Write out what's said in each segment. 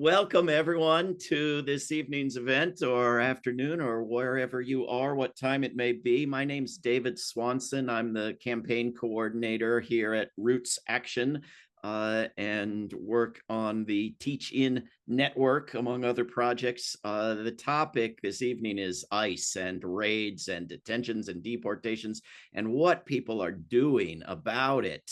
Welcome, everyone, to this evening's event or afternoon or wherever you are, what time it may be. My name's David Swanson. I'm the campaign coordinator here at Roots Action and work on the Teach In network, among other projects. The topic this evening is ICE and raids and detentions and deportations and what people are doing about it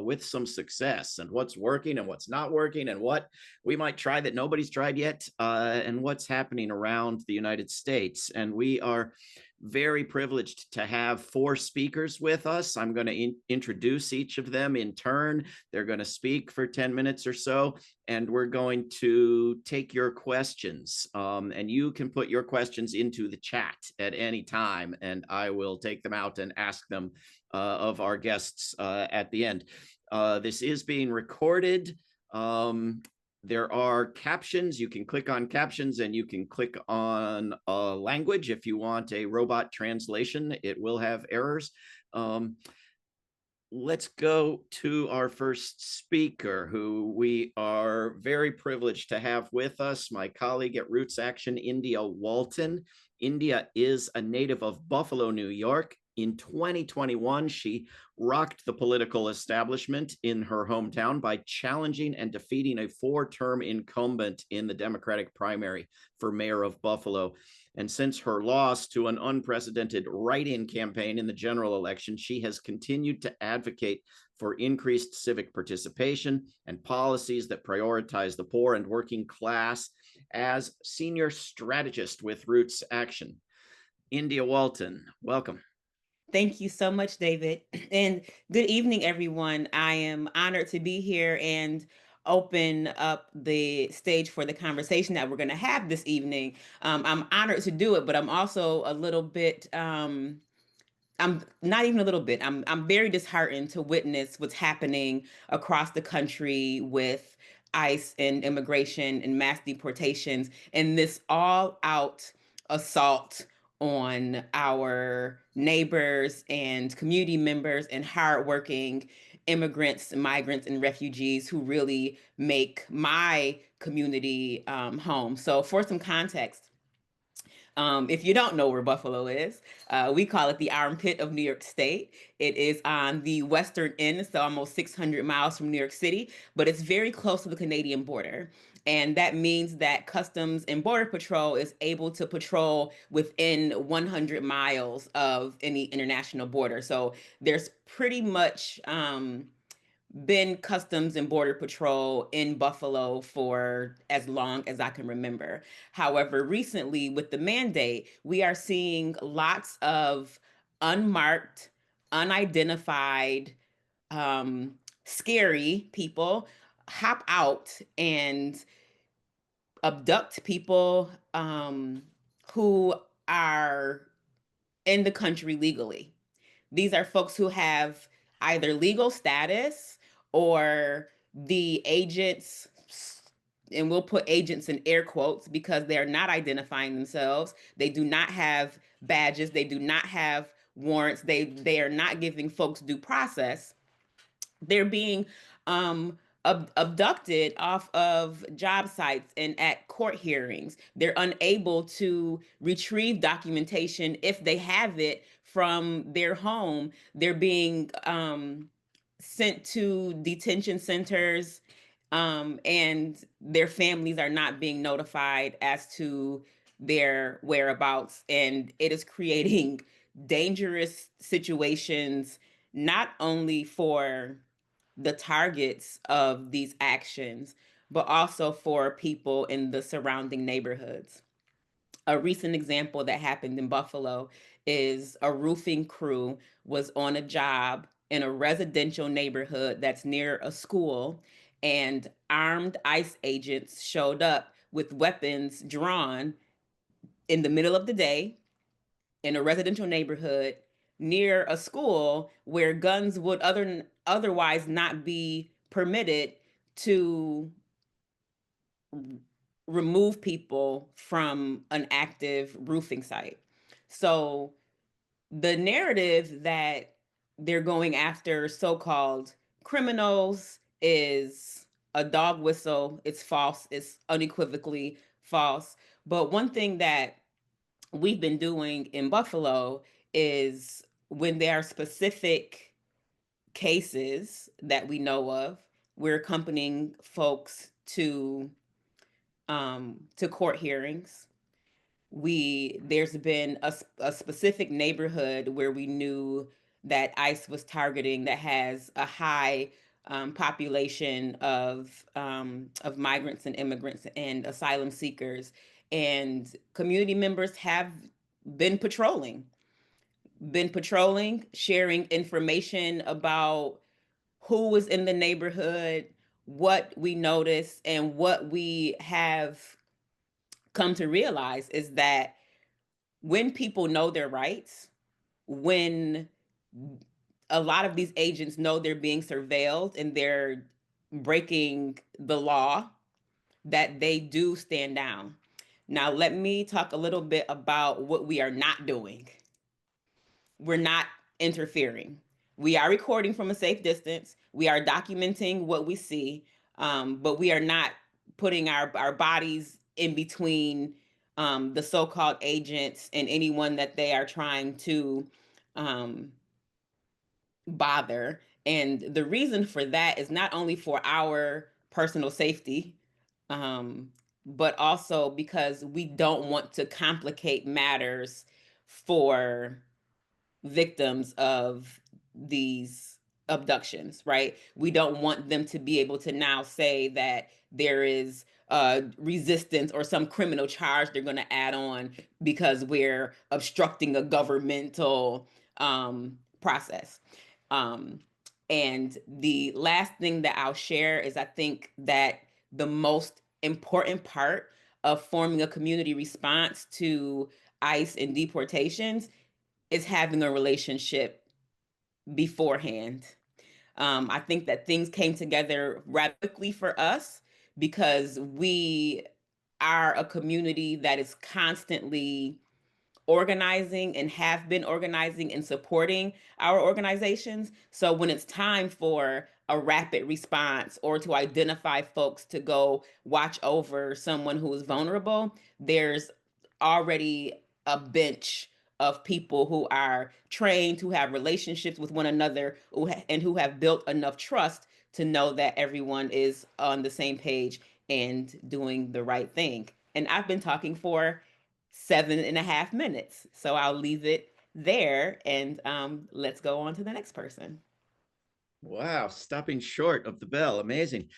with some success, and what's working and what's not working, and what we might try that nobody's tried yet, and what's happening around the United States. And we are very privileged to have four speakers with us. I'm going to introduce each of them in turn. They're going to speak for 10 minutes or so, and we're going to take your questions. And you can put your questions into the chat at any time, and I will take them out and ask them of our guests at the end. This is being recorded. There are captions. You can click on captions and you can click on a language. If you want a robot translation, it will have errors. Let's go to our first speaker, who we are very privileged to have with us, my colleague at Roots Action, India Walton. India is a native of Buffalo, New York. In 2021, she rocked the political establishment in her hometown by challenging and defeating a four-term incumbent in the Democratic primary for mayor of Buffalo. And since her loss to an unprecedented write-in campaign in the general election, she has continued to advocate for increased civic participation and policies that prioritize the poor and working class as senior strategist with Roots Action. India Walton, welcome. Thank you so much, David. And good evening, everyone. I am honored to be here and open up the stage for the conversation that we're going to have this evening. I'm honored to do it, but I'm also a little bit, I'm not even a little bit, I'm very disheartened to witness what's happening across the country with ICE and immigration and mass deportations and this all out assault on our neighbors and community members and hardworking immigrants, migrants, and refugees who really make my community home. So, for some context, if you don't know where Buffalo is, we call it the armpit of New York State. It is on the western end, so almost 600 miles from New York City, but it's very close to the Canadian border. And that means that Customs and Border Patrol is able to patrol within 100 miles of any international border. So there's pretty much been Customs and Border Patrol in Buffalo for as long as I can remember. However, recently with the mandate, we are seeing lots of unmarked, unidentified, scary people hop out and abduct people who are in the country legally. These are folks who have either legal status or the agents, and we'll put agents in air quotes because they're not identifying themselves. They do not have badges. They do not have warrants. They are not giving folks due process. They're being abducted off of job sites and at court hearings. They're unable to retrieve documentation if they have it from their home. They're being sent to detention centers, and their families are not being notified as to their whereabouts. And it is creating dangerous situations, not only for the targets of these actions, but also for people in the surrounding neighborhoods. A recent example that happened in Buffalo is a roofing crew was on a job in a residential neighborhood that's near a school, and armed ICE agents showed up with weapons drawn in the middle of the day in a residential neighborhood near a school where guns would otherwise not be permitted to remove people from an active roofing site. So the narrative that they're going after so-called criminals is a dog whistle. It's false. It's unequivocally false. But one thing that we've been doing in Buffalo is when there are specific cases that we know of, we're accompanying folks to court hearings. There's been a specific neighborhood where we knew that ICE was targeting that has a high population of migrants and immigrants and asylum seekers, and community members have been patrolling, sharing information about who was in the neighborhood, what we noticed, and what we have come to realize is that when people know their rights, when a lot of these agents know they're being surveilled and they're breaking the law, that they do stand down. Now, let me talk a little bit about what we are not doing. We're not interfering. We are recording from a safe distance. We are documenting what we see, but we are not putting our bodies in between the so-called agents and anyone that they are trying to um, bother. And the reason for that is not only for our personal safety, um, but also because we don't want to complicate matters for victims of these abductions, right? We don't want them to be able to now say that there is resistance or some criminal charge they're going to add on because we're obstructing a governmental process. Um, and the last thing that I'll share is I think that the most important part of forming a community response to ICE and deportations is having a relationship beforehand. I think that things came together rather quickly for us because we are a community that is constantly organizing and have been organizing and supporting our organizations. So when it's time for a rapid response or to identify folks to go watch over someone who is vulnerable, there's already a bench of people who are trained, who have relationships with one another, and who have built enough trust to know that everyone is on the same page and doing the right thing. And I've been talking for 7.5 minutes. So I'll leave it there and let's go on to the next person. Wow, stopping short of the bell. Amazing.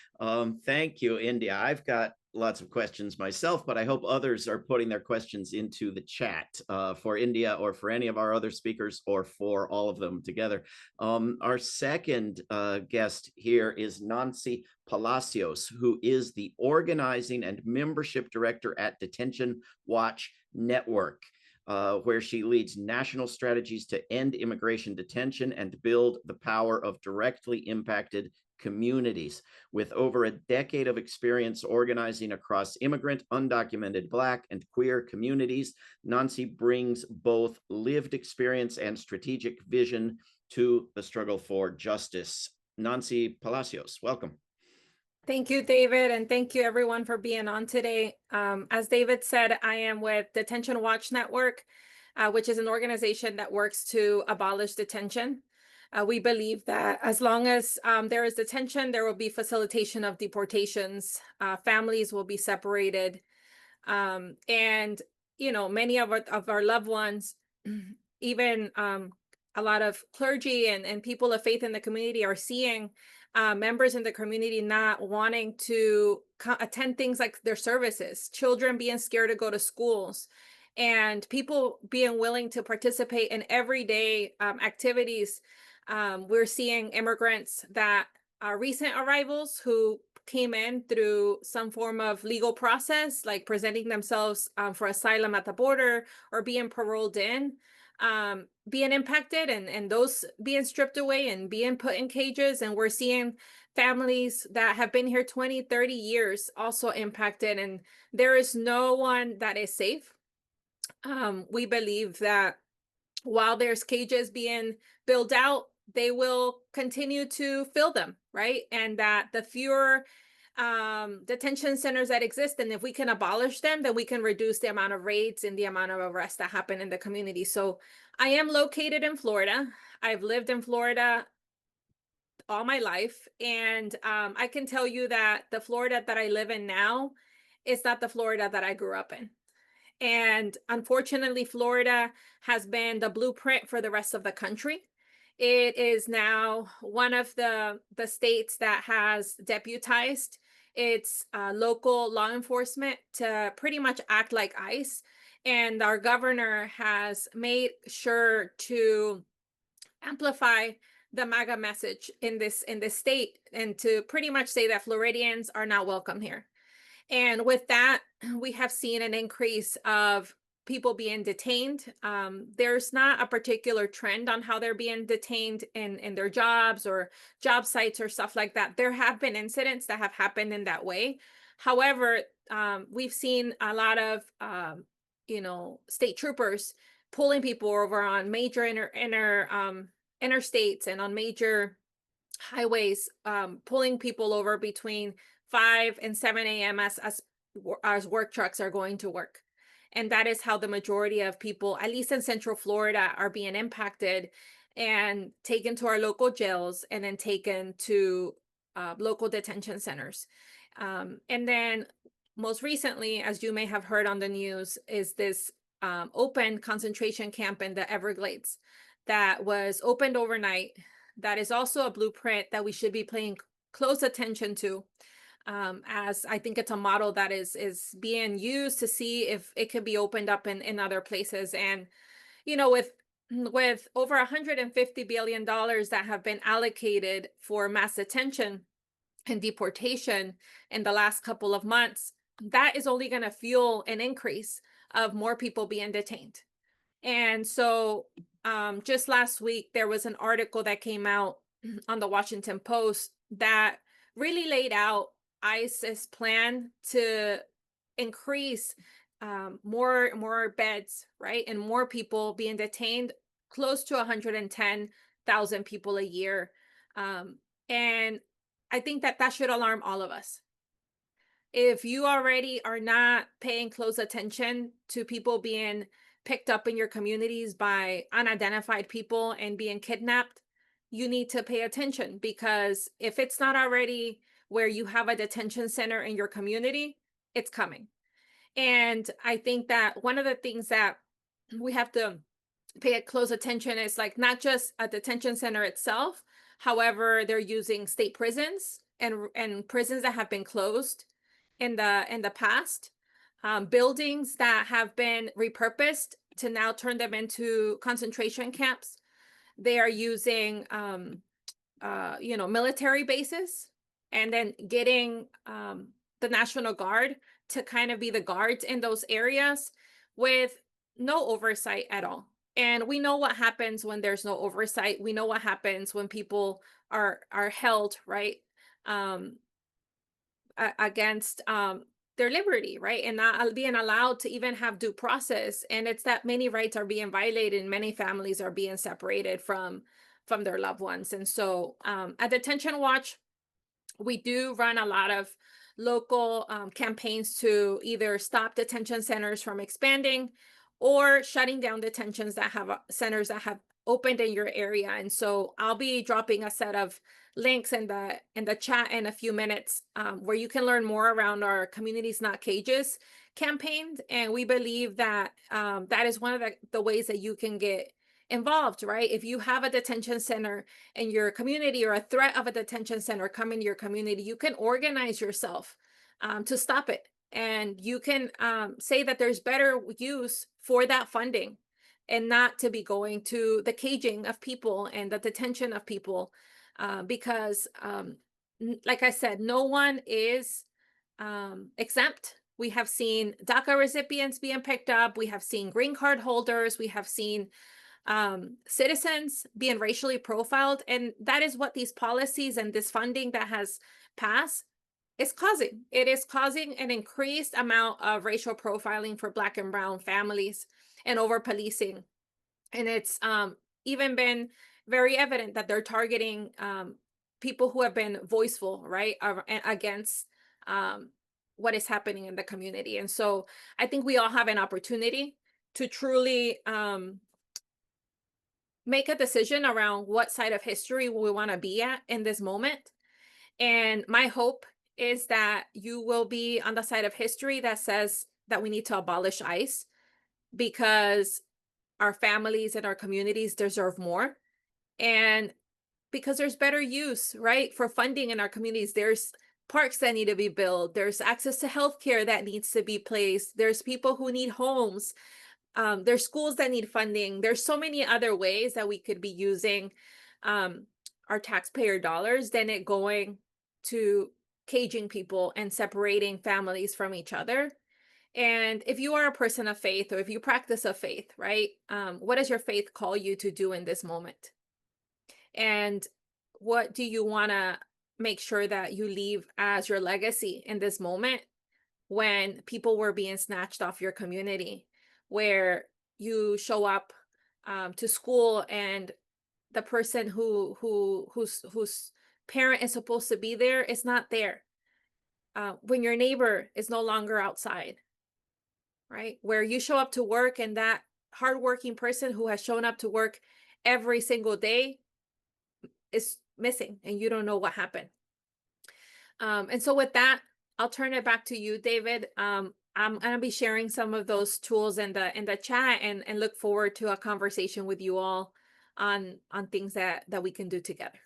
Thank you, India. I've got lots of questions myself, but I hope others are putting their questions into the chat for India or for any of our other speakers or for all of them together. Our second guest here is Nancy Palacios, who is the organizing and membership director at Detention Watch Network. Where she leads national strategies to end immigration detention and build the power of directly impacted communities. With over a decade of experience organizing across immigrant, undocumented Black, and queer communities, Nancy brings both lived experience and strategic vision to the struggle for justice. Nancy Palacios, welcome. Thank you, David, and thank you everyone for being on today. As David said, I am with Detention Watch Network, which is an organization that works to abolish detention. We believe that as long as there is detention, there will be facilitation of deportations. Families will be separated. And, you know, many of our loved ones, even a lot of clergy and people of faith in the community are seeing members in the community not wanting to attend things like their services, children being scared to go to schools, and people being willing to participate in everyday activities. We're seeing immigrants that are recent arrivals who came in through some form of legal process, like presenting themselves for asylum at the border or being paroled in, being impacted, and those being stripped away and being put in cages. And we're seeing families that have been here 20, 30 years also impacted, and there is no one that is safe. We believe that while there's cages being built out, they will continue to fill them, right? And that the fewer detention centers that exist, and if we can abolish them, then we can reduce the amount of raids and the amount of arrests that happen in the community. So I am located in Florida. I've lived in Florida all my life, and I can tell you that the Florida that I live in now is not the Florida that I grew up in. And unfortunately, Florida has been the blueprint for the rest of the country. It is now one of the states that has deputized its local law enforcement to pretty much act like ICE. And our governor has made sure to amplify the MAGA message in this state, and to pretty much say that Floridians are not welcome here. And with that, we have seen an increase of people being detained. There's not a particular trend on how they're being detained in their jobs or job sites or stuff like that. There have been incidents that have happened in that way. However, we've seen a lot of, state troopers pulling people over on major interstates and on major highways, pulling people over between 5 and 7 a.m. as work trucks are going to work. And that is how the majority of people, at least in Central Florida, are being impacted and taken to our local jails and then taken to local detention centers. And then most recently, as you may have heard on the news, is this open concentration camp in the Everglades that was opened overnight. That is also a blueprint that we should be paying close attention to, as I think it's a model that is being used to see if it could be opened up in other places. And, with over $150 billion that have been allocated for mass detention and deportation in the last couple of months, that is only going to fuel an increase of more people being detained. And so just last week, there was an article that came out on the Washington Post that really laid out ICE's plan to increase more beds, right? And more people being detained, close to 110,000 people a year. And I think that should alarm all of us. If you already are not paying close attention to people being picked up in your communities by unidentified people and being kidnapped, you need to pay attention, because if it's not already where you have a detention center in your community, it's coming. And I think that one of the things that we have to pay close attention is, like, not just a detention center itself. However, they're using state prisons and prisons that have been closed in the past, buildings that have been repurposed to now turn them into concentration camps. They are using military bases, and then getting the National Guard to kind of be the guards in those areas with no oversight at all. And we know what happens when there's no oversight. We know what happens when people are held, right, against their liberty, right, and not being allowed to even have due process. And it's that many rights are being violated, and many families are being separated from their loved ones. And so at Detention Watch, we do run a lot of local campaigns to either stop detention centers from expanding or shutting down detentions that have centers that have opened in your area. And so I'll be dropping a set of links in the chat in a few minutes, where you can learn more around our Communities Not Cages campaign. And we believe that that is one of the ways that you can get involved, right? If you have a detention center in your community, or a threat of a detention center coming to your community, you can organize yourself to stop it. And you can say that there's better use for that funding, and not to be going to the caging of people and the detention of people, because like I said, no one is exempt. We have seen DACA recipients being picked up. We have seen green card holders. We have seen citizens being racially profiled. And that is what these policies and this funding that has passed is causing. It is causing an increased amount of racial profiling for Black and Brown families, and over policing. And it's even been very evident that they're targeting people who have been voiceful, right, against what is happening in the community. And so I think we all have an opportunity to truly make a decision around what side of history we want to be at in this moment. And my hope is that you will be on the side of history that says that we need to abolish ICE, because our families and our communities deserve more. And because there's better use, right, for funding in our communities. There's parks that need to be built. There's access to healthcare that needs to be placed. There's people who need homes. There's schools that need funding. There's so many other ways that we could be using our taxpayer dollars than it going to caging people and separating families from each other. And if you are a person of faith, or if you practice a faith, right, what does your faith call you to do in this moment? And what do you want to make sure that you leave as your legacy in this moment, when people were being snatched off your community, where you show up to school and the person whose parent is supposed to be there is not there, when your neighbor is no longer outside, right? Where you show up to work and that hardworking person who has shown up to work every single day is missing and you don't know what happened. And so with that, I'll turn it back to you, David. I'm gonna be sharing some of those tools in the chat, and look forward to a conversation with you all on things that we can do together.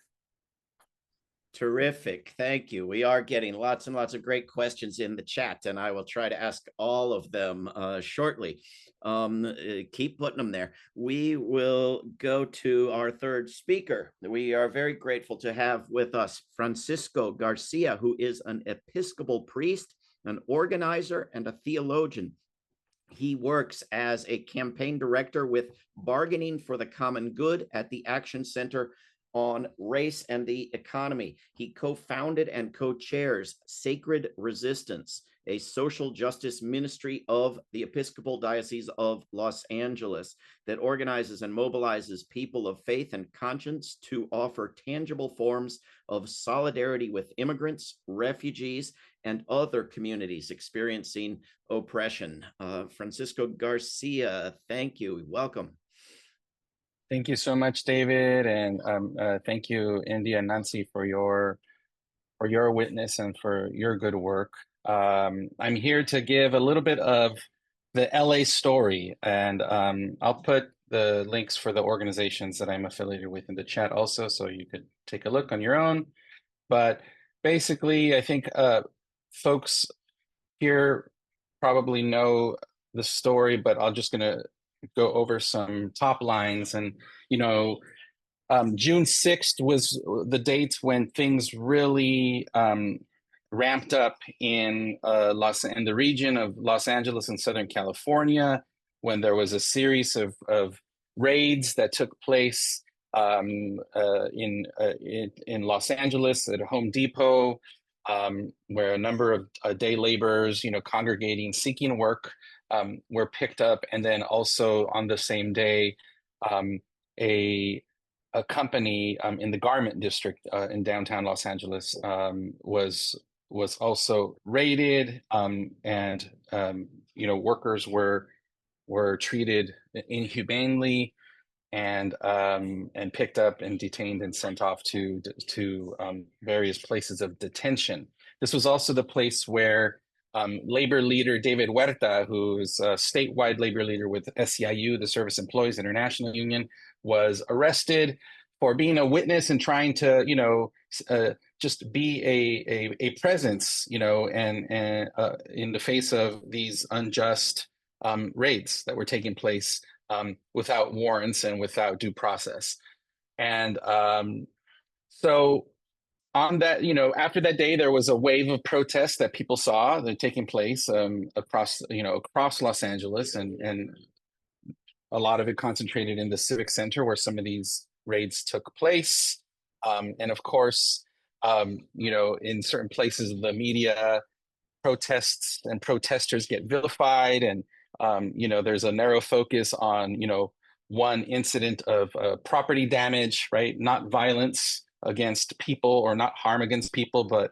Terrific. Thank you. We are getting lots and lots of great questions in the chat, and I will try to ask all of them shortly. Keep putting them there. We will go to our third speaker. We are very grateful to have with us Francisco Garcia, who is an Episcopal priest, an organizer, and a theologian. He works as a campaign director with Bargaining for the Common Good at the Action Center on Race and the Economy. He co-founded and co-chairs Sacred Resistance, a social justice ministry of the Episcopal Diocese of Los Angeles that organizes and mobilizes people of faith and conscience to offer tangible forms of solidarity with immigrants, refugees, and other communities experiencing oppression. Francisco Garcia, thank you. Welcome. Thank you so much, David, and thank you, India and Nancy, for your witness and for your good work. I'm here to give a little bit of the LA story, and I'll put the links for the organizations that I'm affiliated with in the chat also, so you could take a look on your own. But basically, I think folks here probably know the story, but I'm just gonna go over some top lines. And June 6th was the date when things really ramped up in the region of Los Angeles and Southern California, when there was a series of raids that took place in Los Angeles at Home Depot, where a number of day laborers, congregating, seeking work, were picked up. And then also on the same day, a company in the garment district in downtown Los Angeles was also raided, and workers were treated inhumanely and picked up and detained and sent off to various places of detention. This was also the place where labor leader David Huerta, who's a statewide labor leader with SEIU, the Service Employees International Union, was arrested for being a witness and trying to, just be a presence, and in the face of these unjust raids that were taking place without warrants and without due process. And so on that, after that day, there was a wave of protests that people saw that taking place across Los Angeles, and a lot of it concentrated in the Civic Center where some of these raids took place. And of course, in certain places of the media, protests and protesters get vilified, and there's a narrow focus on one incident of property damage, right? Not violence against people or not harm against people, but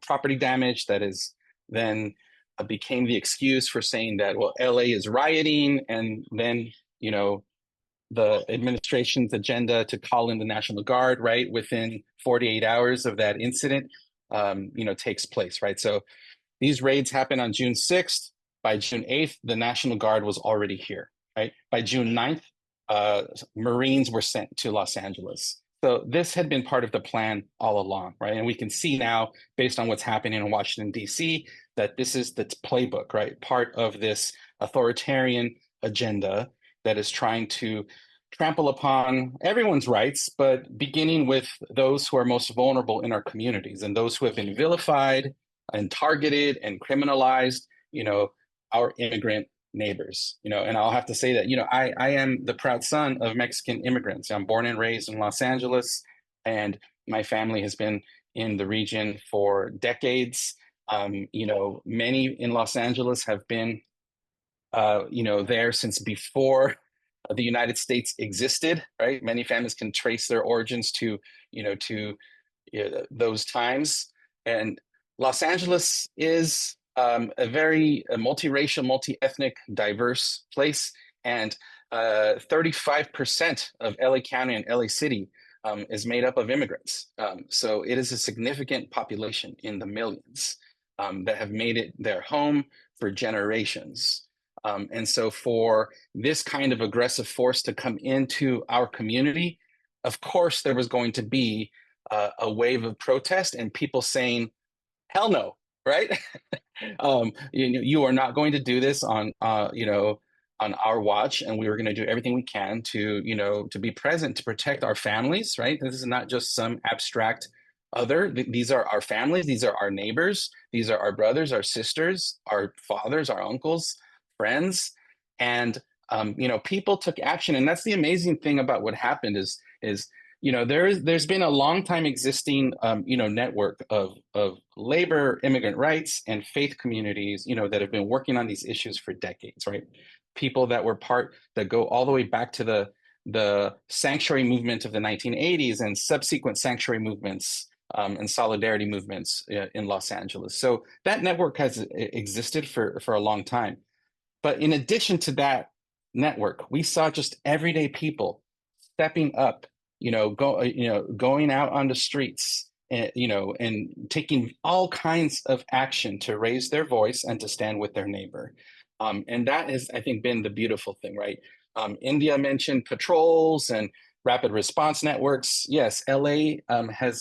property damage that is then became the excuse for saying that, well, LA is rioting, and then, the administration's agenda to call in the National Guard, right, within 48 hours of that incident, takes place, right? So these raids happen on June 6th. By June 8th, the National Guard was already here, right? By June 9th, Marines were sent to Los Angeles. So this had been part of the plan all along, right? And we can see now, based on what's happening in Washington, D.C., that this is the playbook, right? Part of this authoritarian agenda that is trying to trample upon everyone's rights, but beginning with those who are most vulnerable in our communities and those who have been vilified and targeted and criminalized, our immigrant neighbors, and I'll have to say that, I am the proud son of Mexican immigrants. I'm born and raised in Los Angeles, and my family has been in the region for decades. Many in Los Angeles have been, there since before the United States existed, right? Many families can trace their origins to those times. And Los Angeles is a very multiracial, multi-ethnic, diverse place. And 35% of LA County and LA City is made up of immigrants. So it is a significant population in the millions that have made it their home for generations. And so for this kind of aggressive force to come into our community, of course, there was going to be a wave of protest and people saying, hell no, right? You are not going to do this on our watch, and we were going to do everything we can to be present to protect our families, right? This is not just some abstract other. These are our families, these are our neighbors, these are our brothers, our sisters, our fathers, our uncles, friends, and people took action. And that's the amazing thing about what happened is there's been a long time existing network of labor, immigrant rights, and faith communities that have been working on these issues for decades, right? People that go all the way back to the sanctuary movement of the 1980s and subsequent sanctuary movements and solidarity movements in Los Angeles. So that network has existed for a long time. But in addition to that network, we saw just everyday people stepping up, going out on the streets, and taking all kinds of action to raise their voice and to stand with their neighbor. And that has, I think, been the beautiful thing, right? India mentioned patrols and rapid response networks. Yes, LA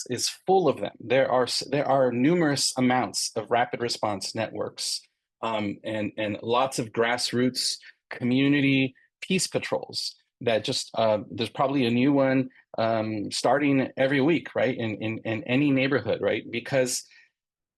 is full of them. There are numerous amounts of rapid response networks. And lots of grassroots community peace patrols that just there's probably a new one starting every week, right? In any neighborhood, right? Because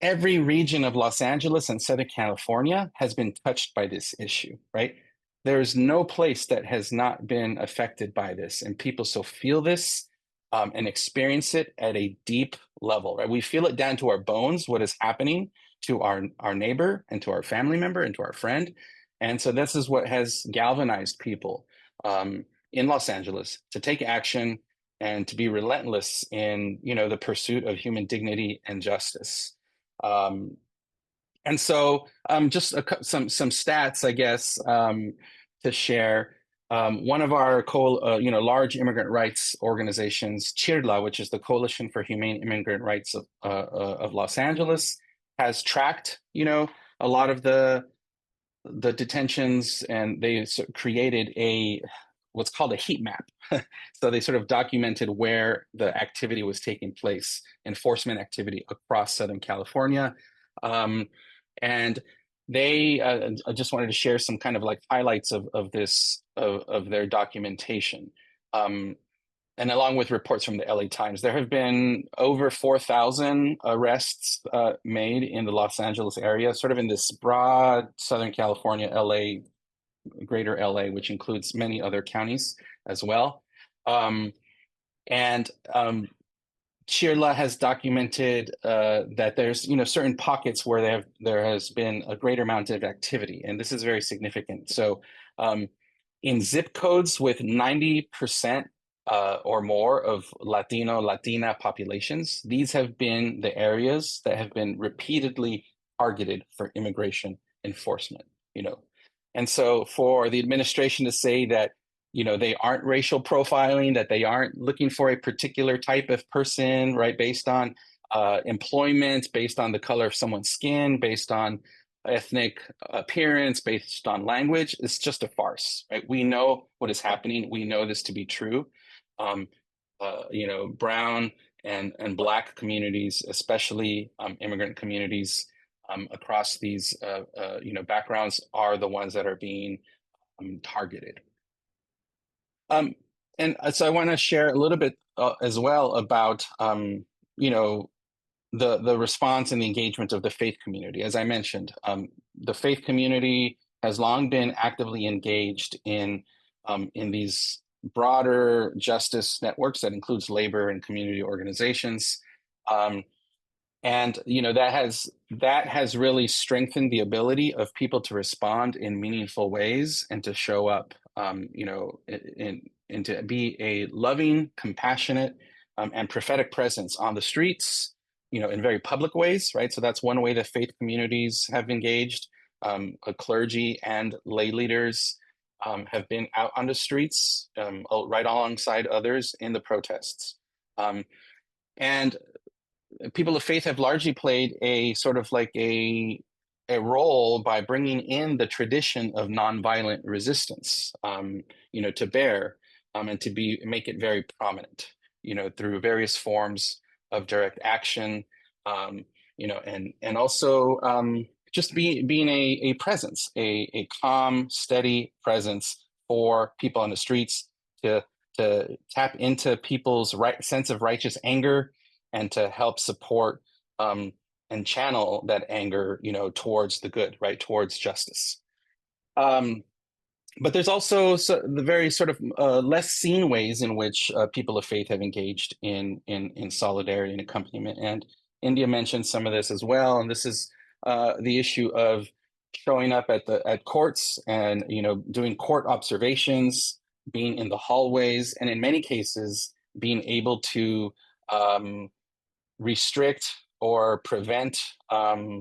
every region of Los Angeles and Southern California has been touched by this issue, right? There's no place that has not been affected by this, and people so feel this and experience it at a deep level, right? We feel it down to our bones, what is happening to our neighbor and to our family member and to our friend. And so this is what has galvanized people in Los Angeles to take action and to be relentless in the pursuit of human dignity and justice. And so just some stats, I guess, to share. One of our large immigrant rights organizations, CHIRLA, which is the Coalition for Humane Immigrant Rights of Los Angeles, has tracked, a lot of the detentions, and they created what's called a heat map. So they sort of documented where the activity was taking place, enforcement activity across Southern California. And they I just wanted to share some kind of like highlights of their documentation. And along with reports from the LA Times, there have been over 4,000 arrests made in the Los Angeles area, sort of in this broad Southern California, LA, greater LA, which includes many other counties as well. CHIRLA has documented that there's certain pockets where there has been a greater amount of activity, and this is very significant. So in zip codes with 90% or more of Latino, Latina populations, these have been the areas that have been repeatedly targeted for immigration enforcement, you know. And so for the administration to say that, you know, they aren't racial profiling, that they aren't looking for a particular type of person, right, based on employment, based on the color of someone's skin, based on ethnic appearance, based on language, it's just a farce, right? We know what is happening. We know this to be true. You know, brown and Black communities, especially immigrant communities across these, you know, backgrounds, are the ones that are being targeted. And so I want to share a little bit as well about, you know, the response and the engagement of the faith community. As I mentioned, the faith community has long been actively engaged in these broader justice networks that includes labor and community organizations. And you know, that has really strengthened the ability of people to respond in meaningful ways and to show up, you know, and to be a loving, compassionate, and prophetic presence on the streets, you know, in very public ways, right? So that's one way that faith communities have engaged. Clergy and lay leaders have been out on the streets, right alongside others in the protests. And people of faith have largely played a sort of like a role by bringing in the tradition of nonviolent resistance, you know, to bear, and to make it very prominent, you know, through various forms of direct action, you know, and also just being a presence, a calm, steady presence for people on the streets to tap into people's sense of righteous anger and to help support and channel that anger, you know, towards the good, right, towards justice. But there's also the very sort of less seen ways in which people of faith have engaged in solidarity and accompaniment. And India mentioned some of this as well. And this is the issue of showing up at courts and, you know, doing court observations, being in the hallways, and in many cases being able to restrict or prevent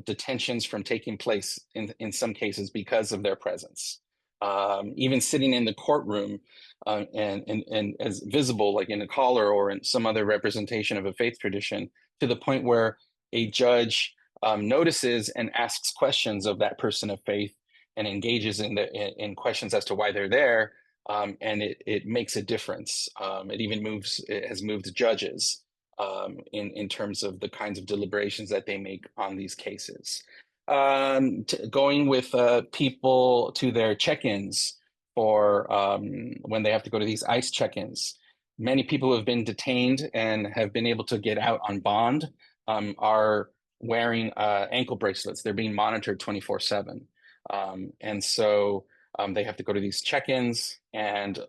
detentions from taking place in some cases because of their presence. Even sitting in the courtroom and as visible, like in a collar or in some other representation of a faith tradition, to the point where a judge notices and asks questions of that person of faith and engages in questions as to why they're there, and it makes a difference. It has moved judges in terms of the kinds of deliberations that they make on these cases. Going with people to their check-ins for when they have to go to these ICE check-ins. Many people who have been detained and have been able to get out on bond are wearing ankle bracelets. They're being monitored 24/7. And so they have to go to these check-ins, and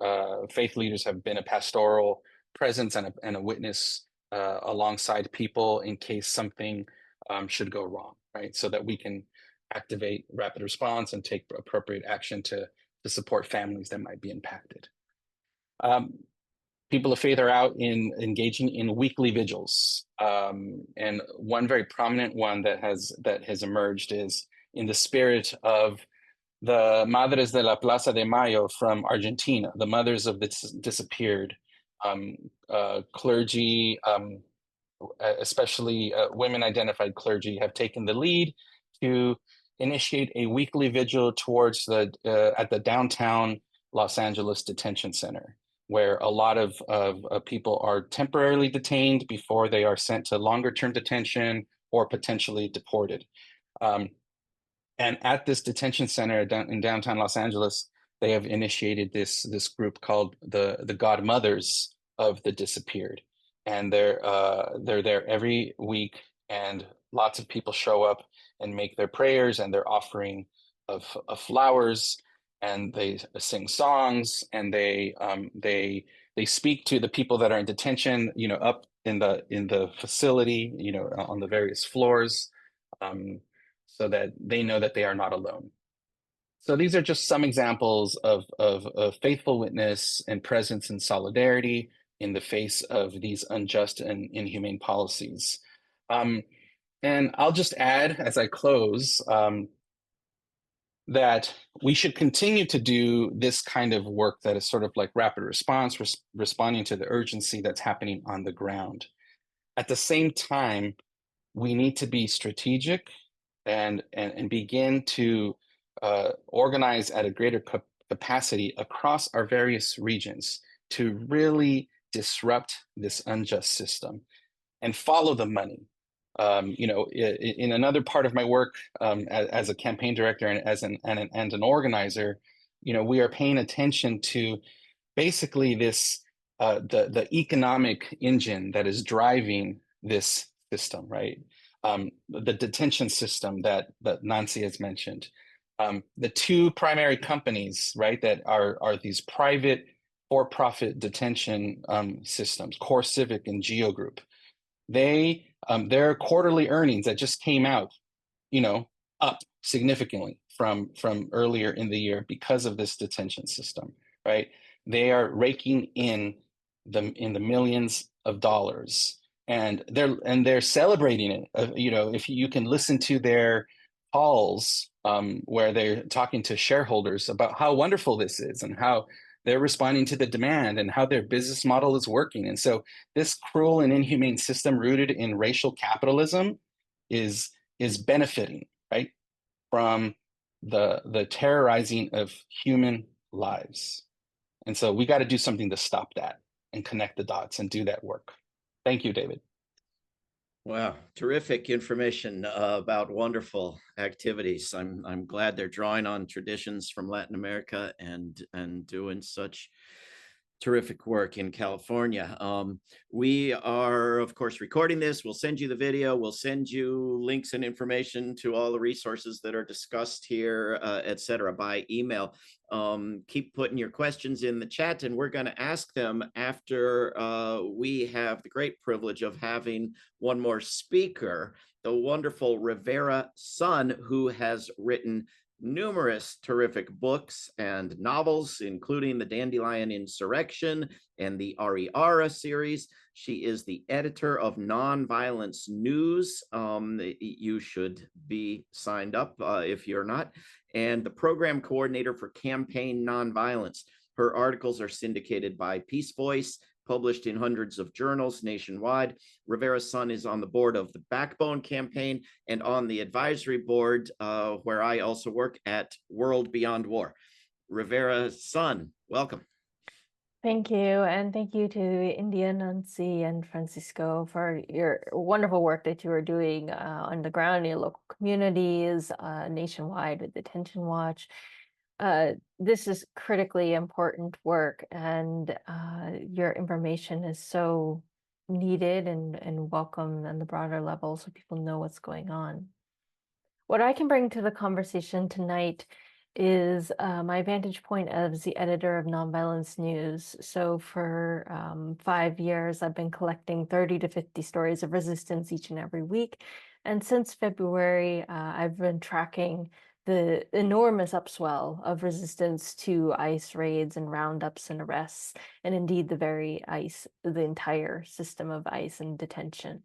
faith leaders have been a pastoral presence and a witness alongside people in case something should go wrong, right? So that we can activate rapid response and take appropriate action to support families that might be impacted. People of faith are out engaging in weekly vigils. And one very prominent one that has emerged is in the spirit of the Madres de la Plaza de Mayo from Argentina, the mothers of the disappeared. Clergy, especially women identified clergy, have taken the lead to initiate a weekly vigil towards at the downtown Los Angeles detention center, where a lot of people are temporarily detained before they are sent to longer term detention or potentially deported. And at this detention center in downtown Los Angeles, they have initiated this group called the Godmothers of the Disappeared, and they're there every week, and lots of people show up and make their prayers and their offering of flowers, and they sing songs, and they speak to the people that are in detention, you know, up in the facility, you know, on the various floors, so that they know that they are not alone. So these are just some examples of faithful witness and presence and solidarity in the face of these unjust and inhumane policies. And I'll just add as I close that we should continue to do this kind of work that is sort of like rapid response, responding to the urgency that's happening on the ground. At the same time, we need to be strategic and begin to organize at a greater capacity across our various regions to really disrupt this unjust system and follow the money. In another part of my work as a campaign director and as an organizer, we are paying attention to basically this the economic engine that is driving this system, right? The detention system that Nancy has mentioned. The two primary companies, right, that are these private for-profit detention systems, Core Civic and Geo Group. Their quarterly earnings that just came out, up significantly from earlier in the year because of this detention system, right? They are raking in the millions of dollars, and they're celebrating it. If you can listen to their calls where they're talking to shareholders about how wonderful this is and how they're responding to the demand and how their business model is working. And so this cruel and inhumane system rooted in racial capitalism is benefiting, right, from the terrorizing of human lives. And so we got to do something to stop that and connect the dots and do that work. Thank you, David. Wow, terrific information about wonderful activities. I'm glad they're drawing on traditions from Latin America and doing such terrific work in California. We are, of course, recording this. We'll send you the video. We'll send you links and information to all the resources that are discussed here, et cetera, by email. Keep putting your questions in the chat, and we're going to ask them after we have the great privilege of having one more speaker, the wonderful Rivera Sun, who has written numerous terrific books and novels, including the Dandelion Insurrection and the Ariara series. She is the editor of Nonviolence News. You should be signed up if you're not. And the program coordinator for Campaign Nonviolence. Her articles are syndicated by Peace Voice, published in hundreds of journals nationwide. Rivera Sun is on the board of the Backbone Campaign and on the advisory board, where I also work, at World Beyond War. Rivera Sun, welcome. Thank you. And thank you to India, Nancy, and Francisco for your wonderful work that you are doing on the ground in your local communities, nationwide with Detention Watch. This is critically important work, and your information is so needed and welcome on the broader level so people know what's going on. What I can bring to the conversation tonight is my vantage point as the editor of Nonviolence News. So for 5 years, I've been collecting 30 to 50 stories of resistance each and every week. And since February, I've been tracking the enormous upswell of resistance to ICE raids and roundups and arrests, and indeed the entire system of ICE and detention.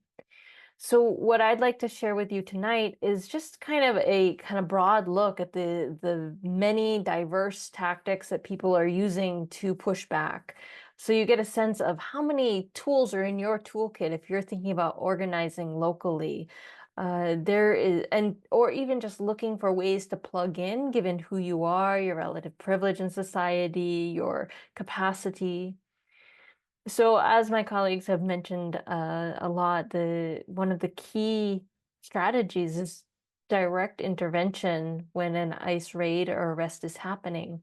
So what I'd like to share with you tonight is just kind of a broad look at the many diverse tactics that people are using to push back. So you get a sense of how many tools are in your toolkit if you're thinking about organizing locally. Or even just looking for ways to plug in, given who you are, your relative privilege in society, your capacity. So as my colleagues have mentioned a lot, one of the key strategies is direct intervention when an ICE raid or arrest is happening.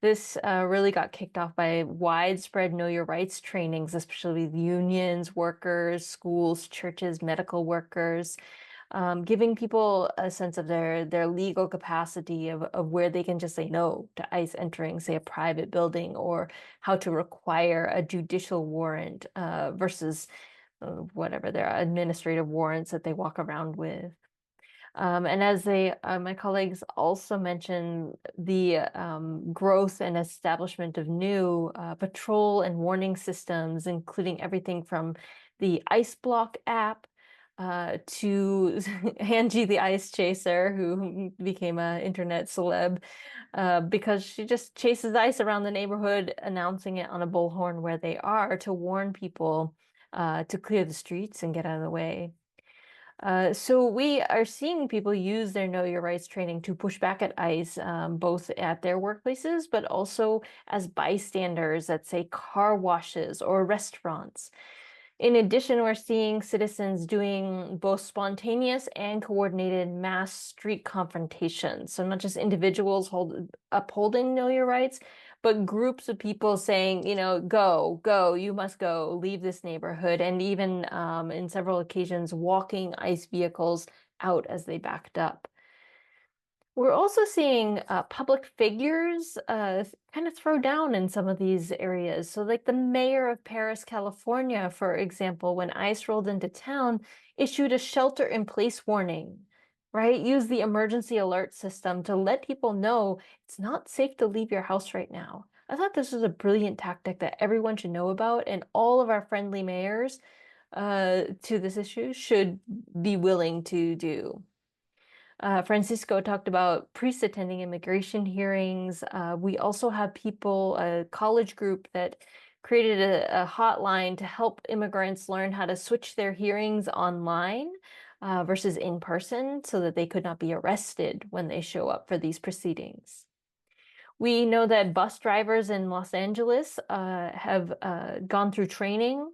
This really got kicked off by widespread Know Your Rights trainings, especially with unions, workers, schools, churches, medical workers, giving people a sense of their legal capacity of where they can just say no to ICE entering, say, a private building, or how to require a judicial warrant versus whatever their administrative warrants that they walk around with. And as my colleagues also mentioned, the growth and establishment of new patrol and warning systems, including everything from the ICEBlock app to Angie the Ice Chaser, who became an internet celeb because she just chases ice around the neighborhood, announcing it on a bullhorn where they are to warn people to clear the streets and get out of the way. So we are seeing people use their Know Your Rights training to push back at ICE, both at their workplaces, but also as bystanders at, say, car washes or restaurants. In addition, we're seeing citizens doing both spontaneous and coordinated mass street confrontations. So not just individuals upholding Know Your Rights, but groups of people saying, go, you must go, leave this neighborhood, and even in several occasions, walking ICE vehicles out as they backed up. We're also seeing public figures kind of throw down in some of these areas. So like the mayor of Paris, California, for example, when ICE rolled into town, issued a shelter-in-place warning, right? Use the emergency alert system to let people know it's not safe to leave your house right now. I thought this was a brilliant tactic that everyone should know about, and all of our friendly mayors to this issue should be willing to do. Francisco talked about priests attending immigration hearings. We also have people, a college group that created a hotline to help immigrants learn how to switch their hearings online versus in person so that they could not be arrested when they show up for these proceedings. We know that bus drivers in Los Angeles have gone through training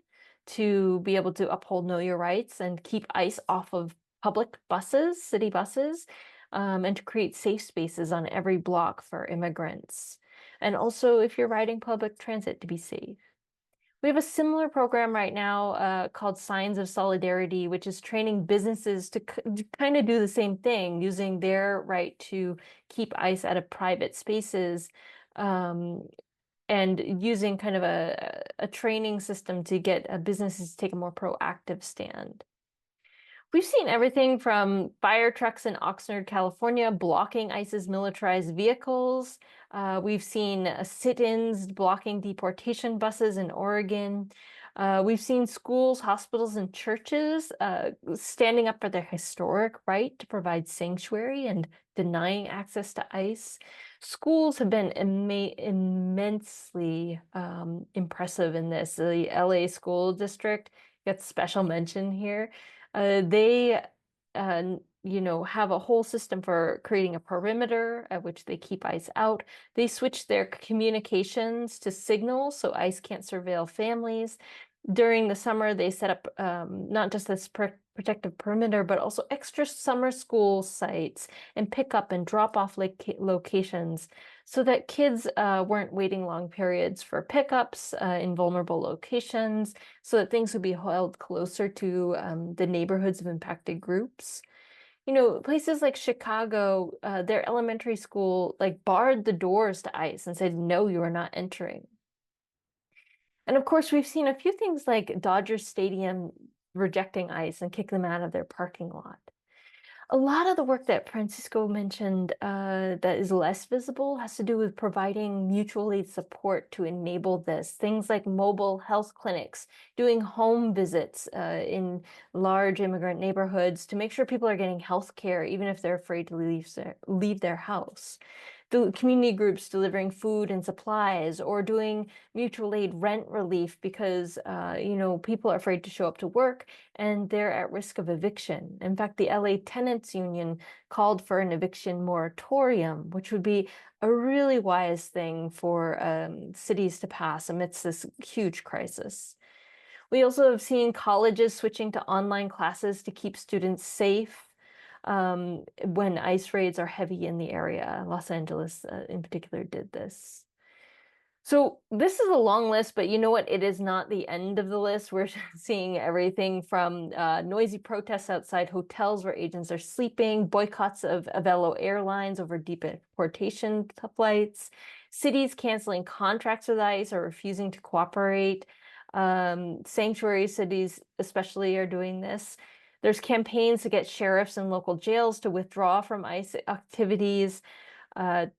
to be able to uphold Know Your Rights and keep ICE off of public buses, city buses, and to create safe spaces on every block for immigrants. And also, if you're riding public transit, to be safe. We have a similar program right now called Signs of Solidarity, which is training businesses to kind of do the same thing, using their right to keep ICE out of private spaces and using kind of a training system to get businesses to take a more proactive stand. We've seen everything from fire trucks in Oxnard, California, blocking ICE's militarized vehicles. We've seen sit-ins blocking deportation buses in Oregon. We've seen schools, hospitals, and churches standing up for their historic right to provide sanctuary and denying access to ICE. Schools have been immensely impressive in this. The LA School District gets special mention here. They have a whole system for creating a perimeter at which they keep ICE out. They switch their communications to Signal so ICE can't surveil families. During the summer, they set up not just this protective perimeter, but also extra summer school sites and pick up and drop off locations so that kids weren't waiting long periods for pickups in vulnerable locations, so that things would be held closer to the neighborhoods of impacted groups. Places like Chicago, their elementary school barred the doors to ICE and said, no, you are not entering. And of course, we've seen a few things like Dodger Stadium rejecting ICE and kick them out of their parking lot. A lot of the work that Francisco mentioned that is less visible has to do with providing mutual aid support to enable this. Things like mobile health clinics, doing home visits in large immigrant neighborhoods to make sure people are getting health care, even if they're afraid to leave their house. The community groups delivering food and supplies, or doing mutual aid rent relief because people are afraid to show up to work and they're at risk of eviction. In fact, the LA Tenants Union called for an eviction moratorium, which would be a really wise thing for cities to pass amidst this huge crisis. We also have seen colleges switching to online classes to keep students safe when ICE raids are heavy in the area. Los Angeles in particular did this. So this is a long list, but you know what? It is not the end of the list. We're seeing everything from noisy protests outside hotels where agents are sleeping, boycotts of Avelo Airlines over deportation flights, cities canceling contracts with ICE or refusing to cooperate. Sanctuary cities especially are doing this. There's campaigns to get sheriffs and local jails to withdraw from ICE activities.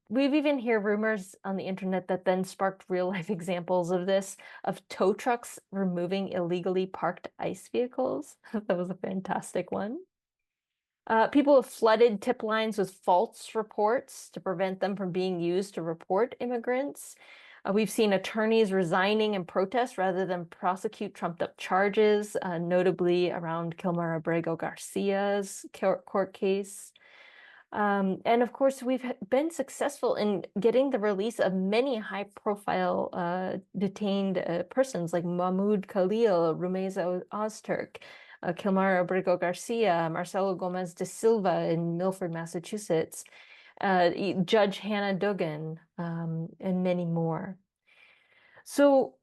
We've even heard rumors on the internet that then sparked real life examples of this, of tow trucks removing illegally parked ICE vehicles. That was a fantastic one. People have flooded tip lines with false reports to prevent them from being used to report immigrants. We've seen attorneys resigning in protest rather than prosecute trumped-up charges, notably around Kilmer Abrego Garcia's court case. And of course, we've been successful in getting the release of many high-profile detained persons like Mahmoud Khalil, Rumeysa Ozturk, Kilmar Abrego Garcia, Marcelo Gomez de Silva in Milford, Massachusetts, Judge Hannah Duggan, and many more. So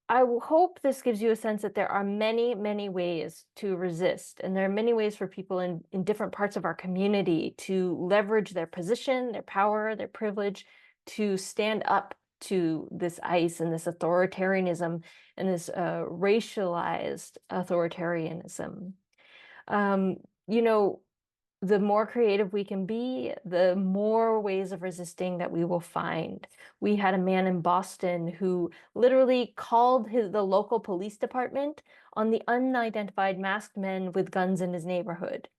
I hope this gives you a sense that there are many, many ways to resist. And there are many ways for people in different parts of our community to leverage their position, their power, their privilege to stand up to this ICE and this authoritarianism and this racialized authoritarianism. You know, the more creative we can be, the more ways of resisting that we will find. We had a man in Boston who literally called the local police department on the unidentified masked men with guns in his neighborhood,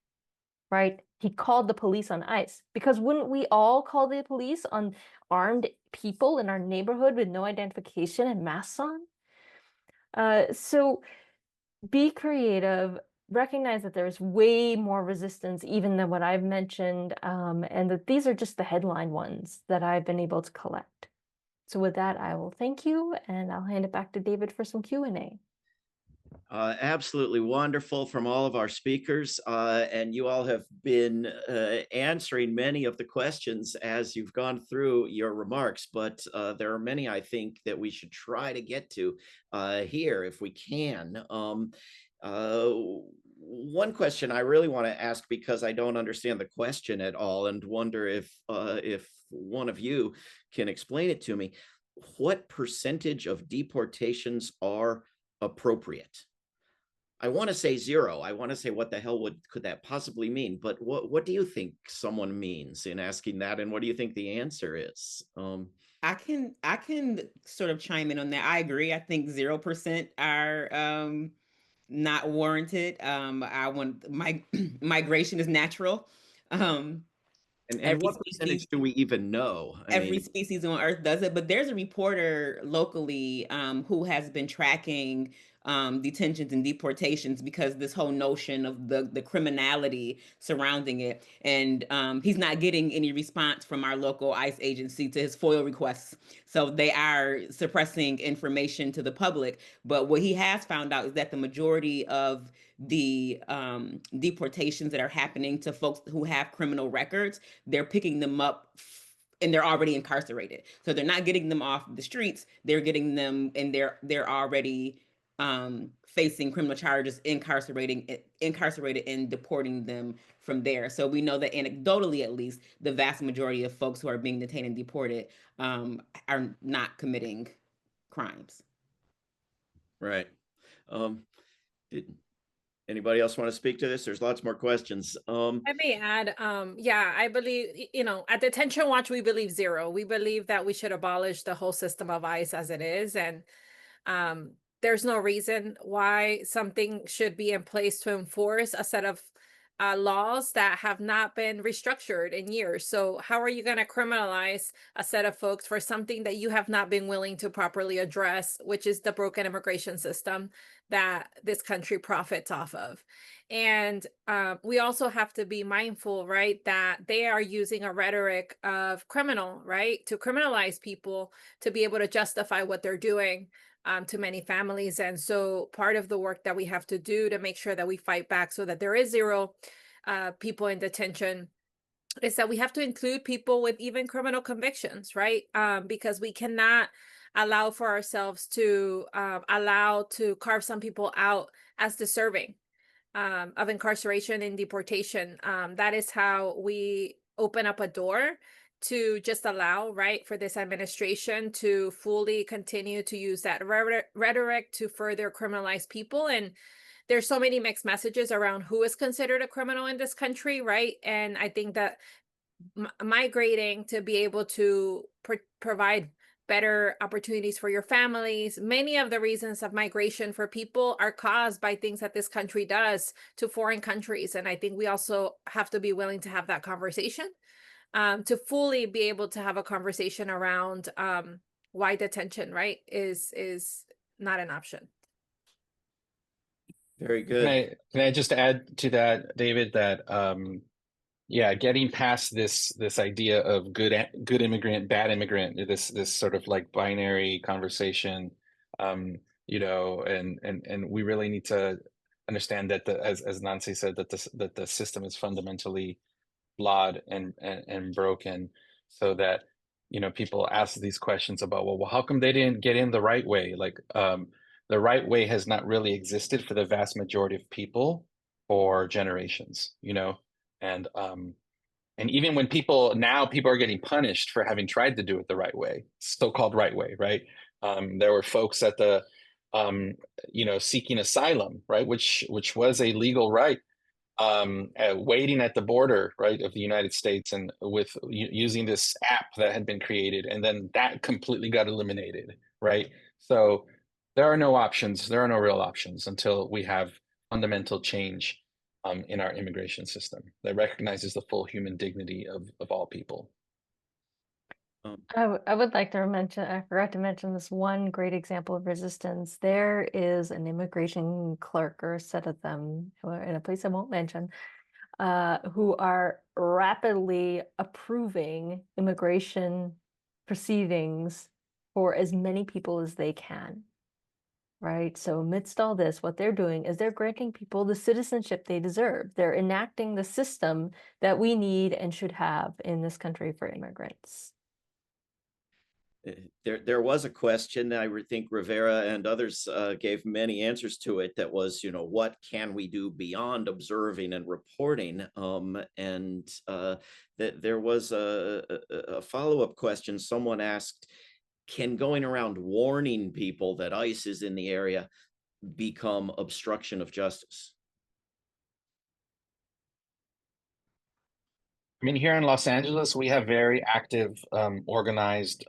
right? He called the police on ICE, because wouldn't we all call the police on armed people in our neighborhood with no identification and masks on? So be creative, recognize that there's way more resistance even than what I've mentioned, and that these are just the headline ones that I've been able to collect. So with that, I will thank you, and I'll hand it back to David for some Q&A. Absolutely wonderful from all of our speakers. And you all have been answering many of the questions as you've gone through your remarks, but there are many I think that we should try to get to here if we can. One question I really want to ask, because I don't understand the question at all and wonder if one of you can explain it to me. What percentage of deportations are appropriate? I want to say zero. I want to say, what the hell could that possibly mean? But what do you think someone means in asking that, and what do you think the answer is? I can sort of chime in on that. I agree. I think 0% are not warranted. I want migration is natural. And Every what species percentage do we even know? I every mean, species on Earth does it, but there's a reporter locally who has been tracking detentions and deportations, because this whole notion of the criminality surrounding it, and he's not getting any response from our local ICE agency to his FOIL requests, so they are suppressing information to the public. But what he has found out is that the majority of the deportations that are happening to folks who have criminal records, they're picking them up and they're already incarcerated. So they're not getting them off the streets. They're getting them, and they're already facing criminal charges, incarcerated and deporting them from there. So we know that anecdotally, at least, the vast majority of folks who are being detained and deported are not committing crimes. right. Did anybody else want to speak to this? There's lots more questions. I may add, yeah, I believe, at Detention Watch, we believe zero. We believe that we should abolish the whole system of ICE as it is. And there's no reason why something should be in place to enforce a set of laws that have not been restructured in years. So how are you going to criminalize a set of folks for something that you have not been willing to properly address, which is the broken immigration system that this country profits off of? And we also have to be mindful, right, that they are using a rhetoric of criminal, right, to criminalize people to be able to justify what they're doing to many families. And so part of the work that we have to do to make sure that we fight back so that there is zero people in detention is that we have to include people with even criminal convictions, right? Because we cannot allow for ourselves to carve some people out as deserving of incarceration and deportation. That is how we open up a door to just allow, right, for this administration to fully continue to use that rhetoric to further criminalize people. And there's so many mixed messages around who is considered a criminal in this country, right? And I think that migrating to be able to provide better opportunities for your families. Many of the reasons of migration for people are caused by things that this country does to foreign countries. And I think we also have to be willing to have that conversation, to fully be able to have a conversation around why detention, right, is not an option. Very Can good. I just add to that, David, that yeah, getting past this idea of good immigrant, bad immigrant, this sort of like binary conversation, and we really need to understand that as Nancy said, that the system is fundamentally flawed and broken, so that people ask these questions about, well, how come they didn't get in the right way? Like the right way has not really existed for the vast majority of people for generations, and even when people are getting punished for having tried to do it the right way, so-called right way, right? There were folks at the seeking asylum, right, which was a legal right, waiting at the border, right, of the United States, and with using this app that had been created, and then that completely got eliminated, right? So there are no options. There are no real options until we have fundamental change in our immigration system that recognizes the full human dignity of all people. Um, I would like to mention, I forgot to mention this one great example of resistance. There is an immigration clerk or a set of them in a place I won't mention, who are rapidly approving immigration proceedings for as many people as they can. Right. So amidst all this, what they're doing is they're granting people the citizenship they deserve. They're enacting the system that we need and should have in this country for immigrants. there was a question, I think Rivera and others gave many answers to it, that was, what can we do beyond observing and reporting? And there was a follow-up question. Someone asked, can going around warning people that ICE is in the area become obstruction of justice? I mean, here in Los Angeles, we have very active, organized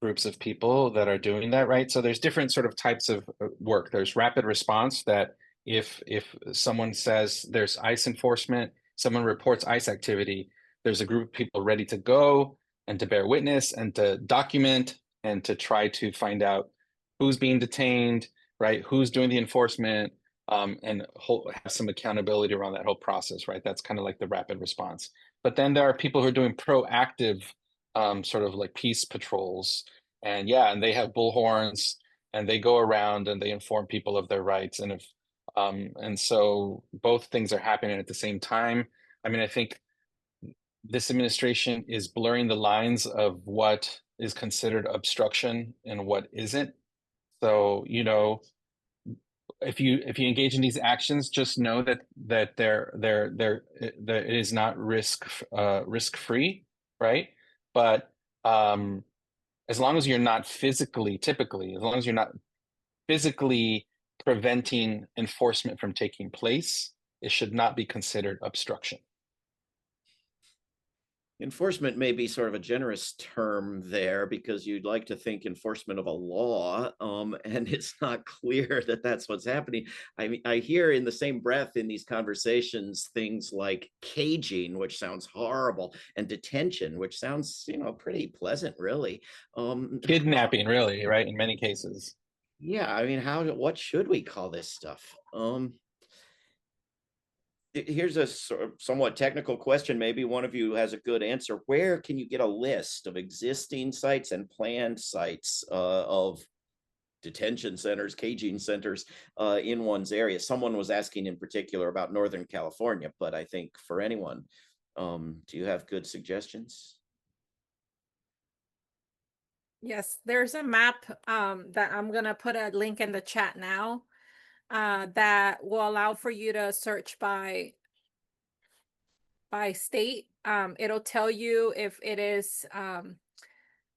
groups of people that are doing that, right? So there's different sort of types of work. There's rapid response, that if someone says there's ICE enforcement, someone reports ICE activity, there's a group of people ready to go and to bear witness and to document and to try to find out who's being detained, right? Who's doing the enforcement, and have some accountability around that whole process, right? That's kind of like the rapid response. But then there are people who are doing proactive, sort of like peace patrols, and they have bullhorns, and they go around and they inform people of their rights, and so both things are happening at the same time. I mean, I think this administration is blurring the lines of what is considered obstruction and what isn't. So, if you engage in these actions, just know that it is not risk free, right? But as long as you're not typically, as long as you're not physically preventing enforcement from taking place, it should not be considered obstruction. Enforcement may be sort of a generous term there, because you'd like to think enforcement of a law, and it's not clear that that's what's happening. I mean, I hear in the same breath in these conversations things like caging, which sounds horrible, and detention, which sounds, pretty pleasant, really. Kidnapping, really, right? In many cases. Yeah, I mean, what should we call this stuff? Here's a somewhat technical question. Maybe one of you has a good answer. Where can you get a list of existing sites and planned sites of detention centers, caging centers in one's area? Someone was asking in particular about Northern California, but I think for anyone, do you have good suggestions? Yes, there's a map that I'm going to put a link in the chat now, that will allow for you to search by state. It'll tell you if it is,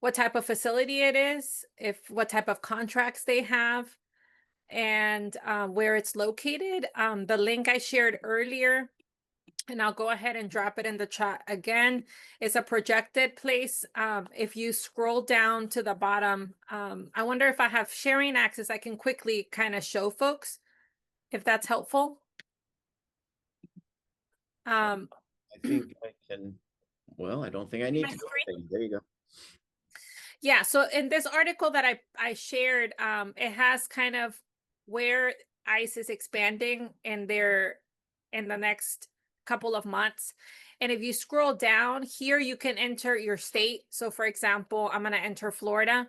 what type of facility it is, what type of contracts they have, and where it's located. The link I shared earlier, and I'll go ahead and drop it in the chat again, is a projected place. If you scroll down to the bottom, I wonder if I have sharing access, I can quickly kind of show folks if that's helpful. I think I can, well, I don't think I need My to go. screen? There you go. Yeah, so in this article that I shared, it has kind of where ICE is expanding in the next couple of months. And if you scroll down here, you can enter your state. So for example, I'm going to enter Florida,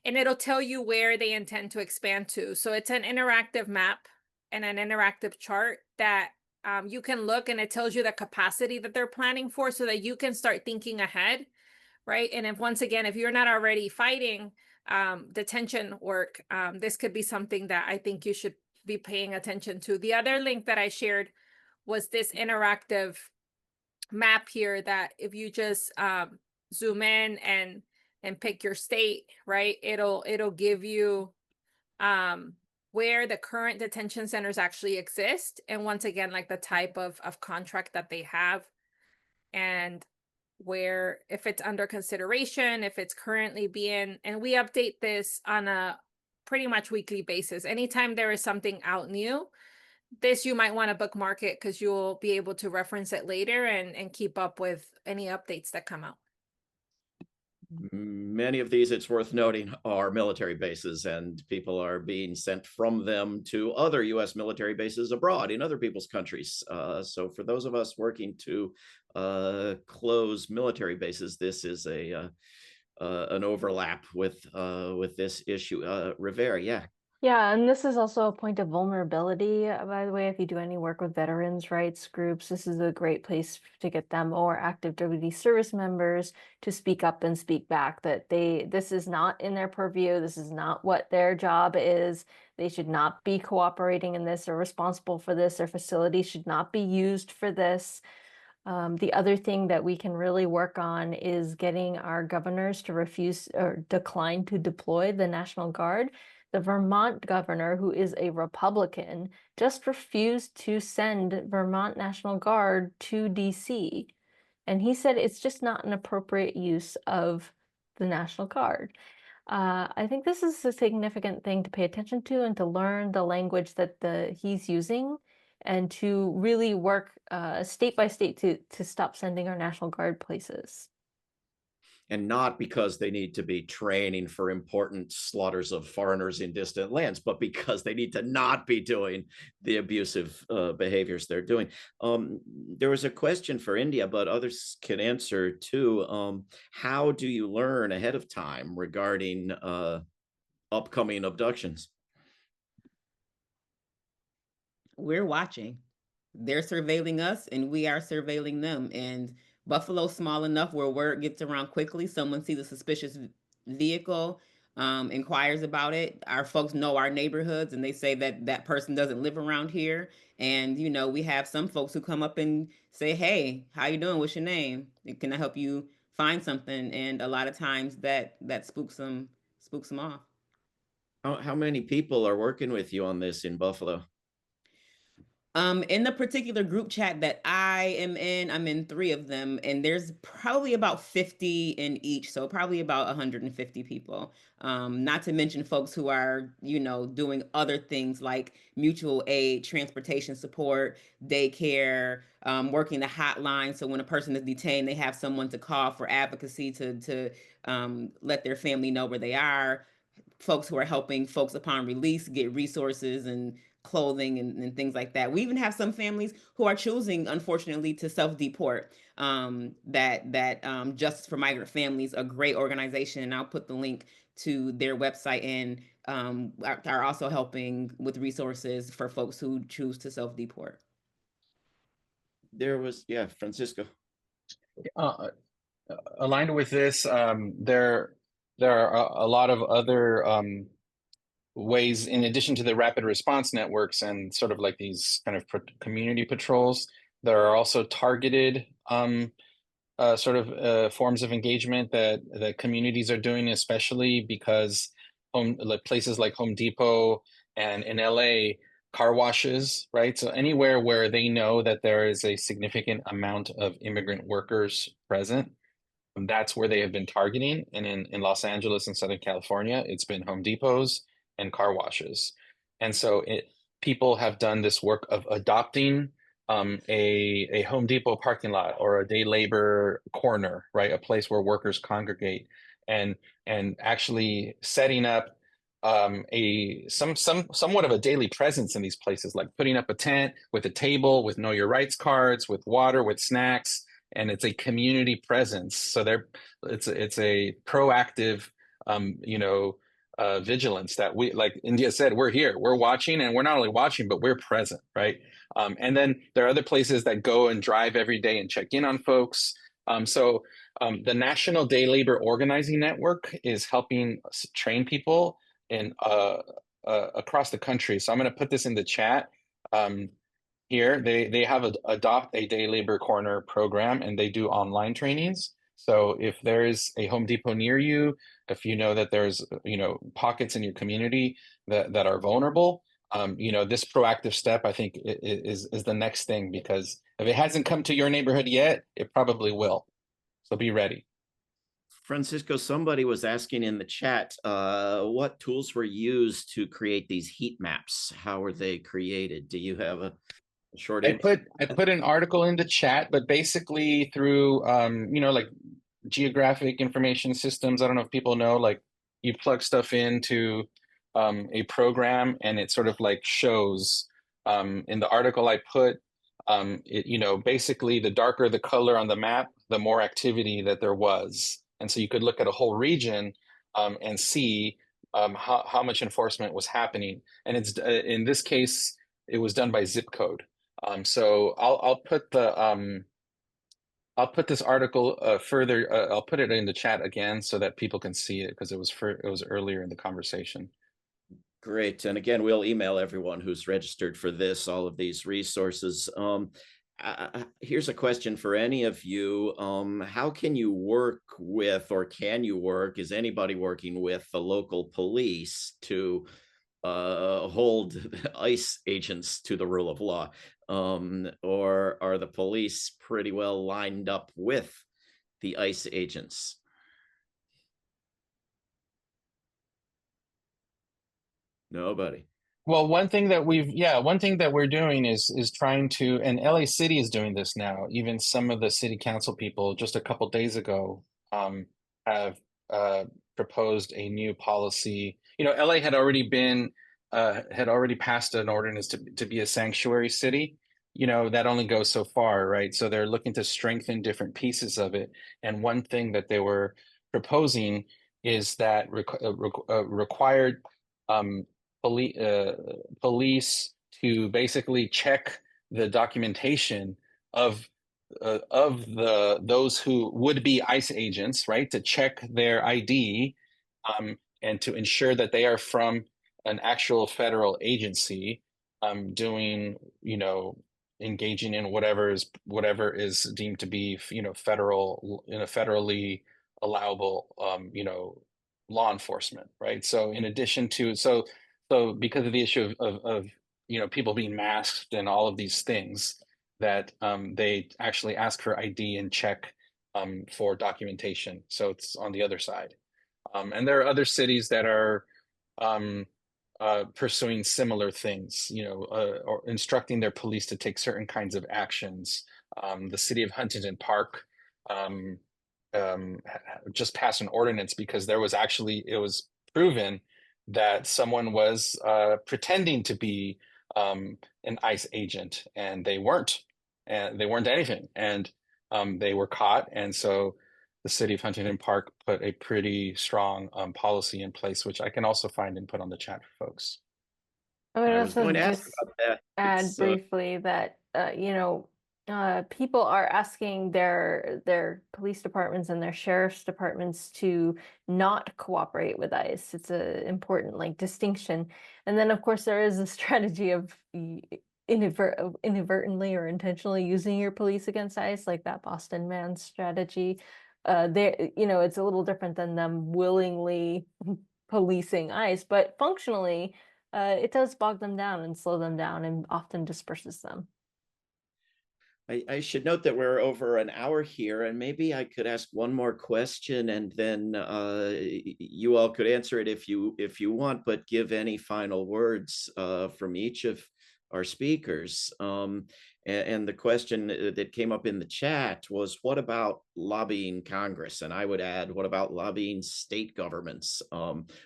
and it'll tell you where they intend to expand to. So it's an interactive map and an interactive chart that you can look, and it tells you the capacity that they're planning for, so that you can start thinking ahead, right? And if, once again, if you're not already fighting detention work, this could be something that I think you should be paying attention to. The other link that I shared was this interactive map here that if you just zoom in and pick your state, right, it'll give you where the current detention centers actually exist, and once again, like the type of contract that they have, and where, if it's under consideration, if it's currently being, and we update this on a pretty much weekly basis. Anytime there is something out new, this you might want to bookmark it, because you'll be able to reference it later and keep up with any updates that come out. Many of these, it's worth noting, are military bases, and people are being sent from them to other U.S. military bases abroad in other people's countries. So for those of us working to close military bases, this is an overlap with this issue. Rivera, yeah. Yeah, and this is also a point of vulnerability, by the way. If you do any work with veterans' rights groups, this is a great place to get them or active duty service members to speak up and speak back that this is not in their purview. This is not what their job is. They should not be cooperating in this or responsible for this. Their facility should not be used for this. The other thing that we can really work on is getting our governors to refuse or decline to deploy the National Guard. The Vermont governor, who is a Republican, just refused to send Vermont National Guard to DC. And he said it's just not an appropriate use of the National Guard. I think this is a significant thing to pay attention to and to learn the language that he's using, and to really work state by state to stop sending our National Guard places. And not because they need to be training for important slaughters of foreigners in distant lands, but because they need to not be doing the abusive behaviors they're doing. There was a question for India, but others can answer too. How do you learn ahead of time regarding upcoming abductions? We're watching. They're surveilling us, and we are surveilling them. And Buffalo's small enough where word gets around quickly. Someone sees a suspicious vehicle, inquires about it. Our folks know our neighborhoods, and they say that that person doesn't live around here. And we have some folks who come up and say, "Hey, how you doing? What's your name? Can I help you find something?" And a lot of times that spooks them off. How many people are working with you on this in Buffalo? In the particular group chat that I am in, I'm in 3 of them, and there's probably about 50 in each, so probably about 150 people. Not to mention folks who are, doing other things like mutual aid, transportation support, daycare, working the hotline. So when a person is detained, they have someone to call for advocacy to let their family know where they are. Folks who are helping folks upon release get resources and clothing and things like that. We even have some families who are choosing, unfortunately, to self-deport. Justice for Migrant Families, a great organization, and I'll put the link to their website in, are also helping with resources for folks who choose to self-deport. There was, yeah, Francisco. Aligned with this, there are a lot of other ways, in addition to the rapid response networks and sort of like these kind of community patrols. There are also targeted forms of engagement that communities are doing, especially because places like Home Depot And in LA, car washes, right? So anywhere where they know that there is a significant amount of immigrant workers present, that's where they have been targeting. And in Los Angeles and Southern California, it's been Home Depots and car washes. And so people have done this work of adopting a Home Depot parking lot or a day labor corner, right? A place where workers congregate, and actually setting up somewhat of a daily presence in these places, like putting up a tent with a table, with Know Your Rights cards, with water, with snacks, and it's a community presence. So it's a proactive, vigilance that we, like India said, we're here, we're watching, and we're not only watching, but we're present, right? And then there are other places that go and drive every day and check in on folks. The National Day Labor Organizing Network is helping train people in across the country. So I'm going to put this in the chat. Here they have a adopt a day labor corner program, and they do online trainings. So if there is a Home Depot near you, if you know that there's pockets in your community that are vulnerable, this proactive step, I think, is the next thing, because if it hasn't come to your neighborhood yet, it probably will. So be ready. Francisco, somebody was asking in the chat, what tools were used to create these heat maps? How were they created? Do you have a short answer? I put an article in the chat, but basically through like geographic information systems. I don't know if people know, like you plug stuff into a program and it sort of like shows in the article I put basically the darker the color on the map, the more activity that there was. And so you could look at a whole region and see how much enforcement was happening. And it's in this case, it was done by zip code. So I'll put this article further. I'll put it in the chat again so that people can see it, because it was earlier in the conversation. Great. And again, we'll email everyone who's registered for this, all of these resources. Here's a question for any of you. How can you work with, or can you work, is anybody working with the local police to hold ICE agents to the rule of law? Or are the police pretty well lined up with the ICE agents? Nobody. Well, one thing that we're doing is trying to, and LA City is doing this now. Even some of the city council people just a couple days ago have proposed a new policy. LA had already passed an ordinance to be a sanctuary city. That only goes so far, right? So they're looking to strengthen different pieces of it. And one thing that they were proposing is that required police to basically check the documentation of those who would be ICE agents, right? To check their ID and to ensure that they are from an actual federal agency, doing, engaging in whatever is deemed to be, federal, in a federally allowable, law enforcement, right? So in addition to, so because of the issue of people being masked and all of these things, that they actually ask for ID and check for documentation. So it's on the other side. And there are other cities that are pursuing similar things, or instructing their police to take certain kinds of actions. The city of Huntington Park just passed an ordinance because it was proven that someone was pretending to be an ICE agent, and they weren't anything, and they were caught. And so the city of Huntington Park put a pretty strong policy in place, which I can also find and put on the chat for folks. I would I was also going to ask just about that. add briefly that people are asking their police departments and their sheriff's departments to not cooperate with ICE. It's an important distinction. And then of course there is a strategy of inadvertently or intentionally using your police against ICE, like that Boston man strategy. It's a little different than them willingly policing ICE, but functionally it does bog them down and slow them down and often disperses them. I should note that we're over an hour here, and maybe I could ask one more question, and then you all could answer it if you want, but give any final words from each of our speakers. And the question that came up in the chat was, what about lobbying Congress? And I would add, what about lobbying state governments?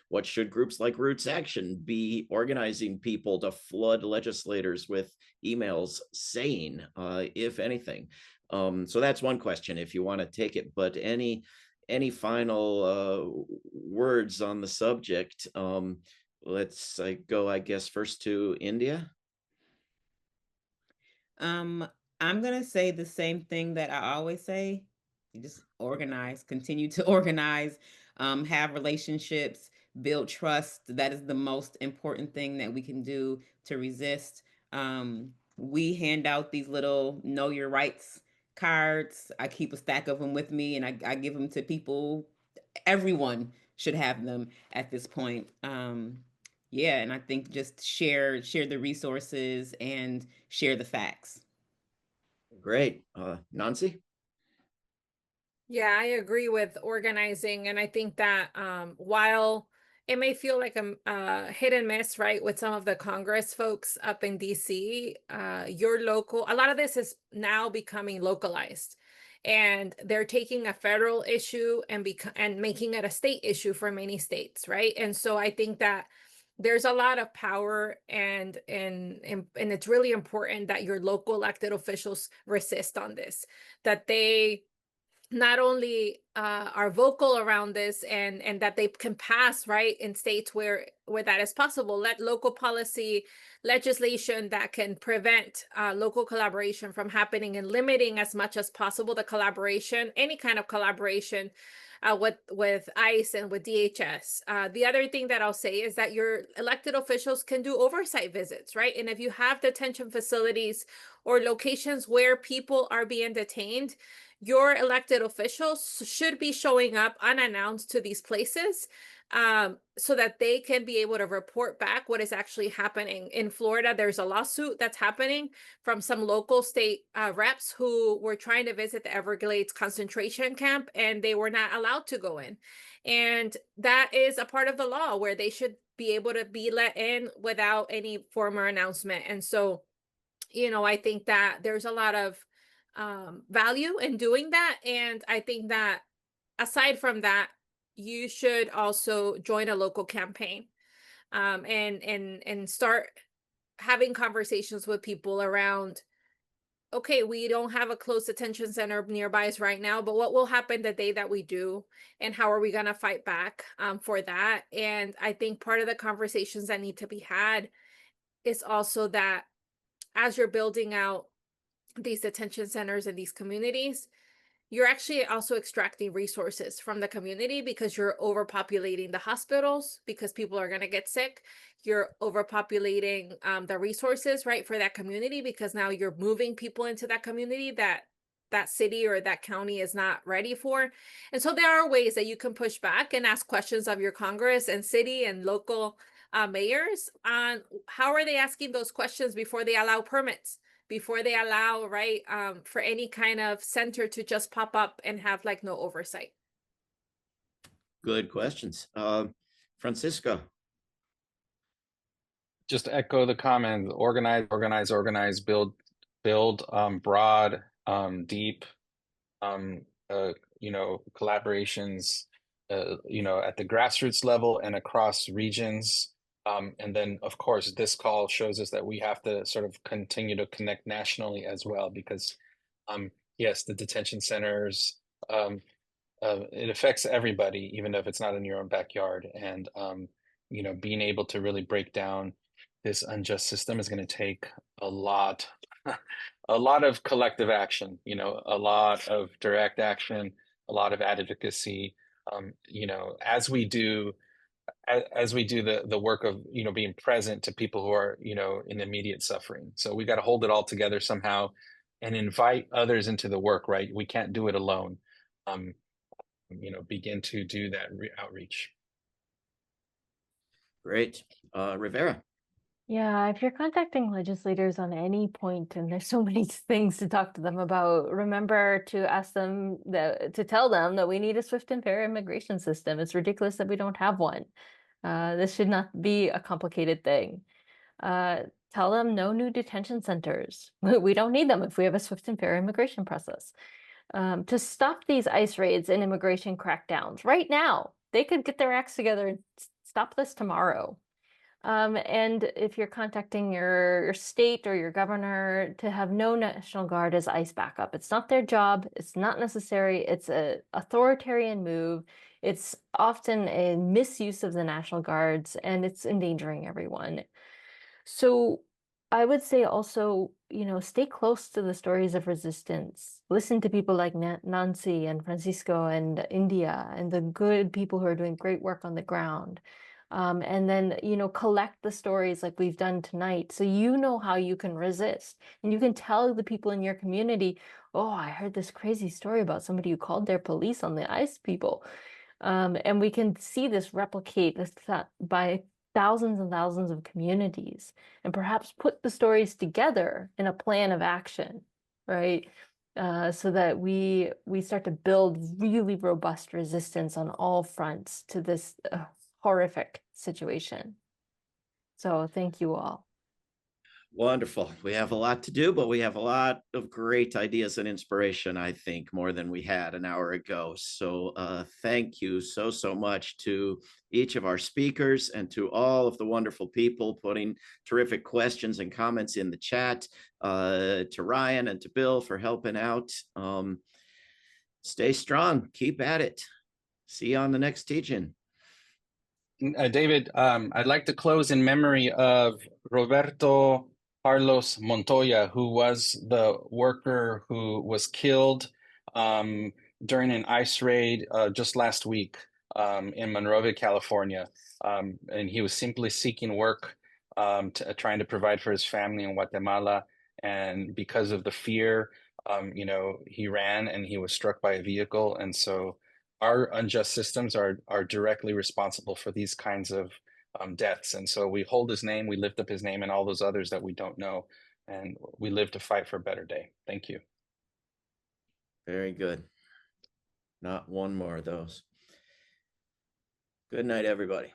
What should groups like Roots Action be organizing people to flood legislators with emails saying, if anything? So that's one question if you want to take it, but any final words on the subject? Let's go, I guess, first to India. I'm gonna say the same thing that I always say. You just organize, continue to organize, have relationships, build trust. That is the most important thing that we can do to resist. We hand out these little know your rights cards. I keep a stack of them with me and I give them to people. Everyone should have them at this point. Yeah, and I think just share the resources and share the facts. Great. Nancy? Yeah, I agree with organizing. And I think that while it may feel like a hit and miss, right, with some of the Congress folks up in DC, your local, a lot of this is now becoming localized. And they're taking a federal issue and making it a state issue for many states, right? And so I think that there's a lot of power and it's really important that your local elected officials resist on this, that they not only are vocal around this and that they can pass right in states where that is possible, let local policy legislation that can prevent local collaboration from happening and limiting as much as possible the collaboration, any kind of collaboration with ICE and with DHS. The other thing that I'll say is that your elected officials can do oversight visits, right? And if you have detention facilities or locations where people are being detained, your elected officials should be showing up unannounced to these places so that they can be able to report back what is actually happening. In Florida, there's a lawsuit that's happening from some local state reps who were trying to visit the Everglades concentration camp and they were not allowed to go in. And that is a part of the law where they should be able to be let in without any formal announcement. And so, I think that there's a lot of value in doing that. And I think that aside from that, you should also join a local campaign and start having conversations with people around, okay, we don't have a close detention center nearby us right now, but what will happen the day that we do? And how are we going to fight back for that? And I think part of the conversations that need to be had is also that as you're building out these detention centers in these communities, you're actually also extracting resources from the community because you're overpopulating the hospitals because people are going to get sick. You're overpopulating the resources, right, for that community because now you're moving people into that community that city or that county is not ready for. And so there are ways that you can push back and ask questions of your Congress and city and local mayors on how are they asking those questions before they allow permits, before they allow, right, for any kind of center to just pop up and have like no oversight. Good questions. Francisco. Just to echo the comment, organize, organize, organize, build broad, deep, collaborations, at the grassroots level and across regions. And then, of course, this call shows us that we have to sort of continue to connect nationally as well, because, yes, the detention centers, it affects everybody, even if it's not in your own backyard. And, being able to really break down this unjust system is going to take a lot, a lot of collective action, a lot of direct action, a lot of advocacy, as we do the work of being present to people who are in immediate suffering. So we got to hold it all together somehow and invite others into the work, right? We can't do it alone. Begin to do that outreach. Great. Rivera. Yeah, if you're contacting legislators on any point and there's so many things to talk to them about, remember to ask them to tell them that we need a swift and fair immigration system. It's ridiculous that we don't have one. This should not be a complicated thing. Uh, Tell them no new detention centers. We don't need them if we have a swift and fair immigration process. To stop these ICE raids and immigration crackdowns right now, they could get their acts together and stop this tomorrow. And if you're contacting your state or your governor, to have no National Guard as ICE backup. It's not their job. It's not necessary. It's an authoritarian move. It's often a misuse of the National Guards, and it's endangering everyone. So I would say also, stay close to the stories of resistance. Listen to people like Nancy and Francisco and India and the good people who are doing great work on the ground. And then, collect the stories like we've done tonight. So you know how you can resist. And you can tell the people in your community, oh, I heard this crazy story about somebody who called their police on the ICE people. And we can see this replicate this by thousands and thousands of communities and perhaps put the stories together in a plan of action, right? So that we start to build really robust resistance on all fronts to this horrific situation. So thank you all. Wonderful. We have a lot to do, but we have a lot of great ideas and inspiration, I think, more than we had an hour ago. So thank you so much to each of our speakers and to all of the wonderful people putting terrific questions and comments in the chat, to Ryan and to Bill for helping out. Stay strong. Keep at it. See you on the next teaching. David, I'd like to close in memory of Roberto Carlos Montoya, who was the worker who was killed during an ICE raid just last week in Monrovia, California. And he was simply seeking work, trying to provide for his family in Guatemala. And because of the fear, he ran and he was struck by a vehicle. And so our unjust systems are directly responsible for these kinds of deaths. And so we hold his name, we lift up his name and all those others that we don't know. And we live to fight for a better day. Thank you. Very good. Not one more of those. Good night, everybody.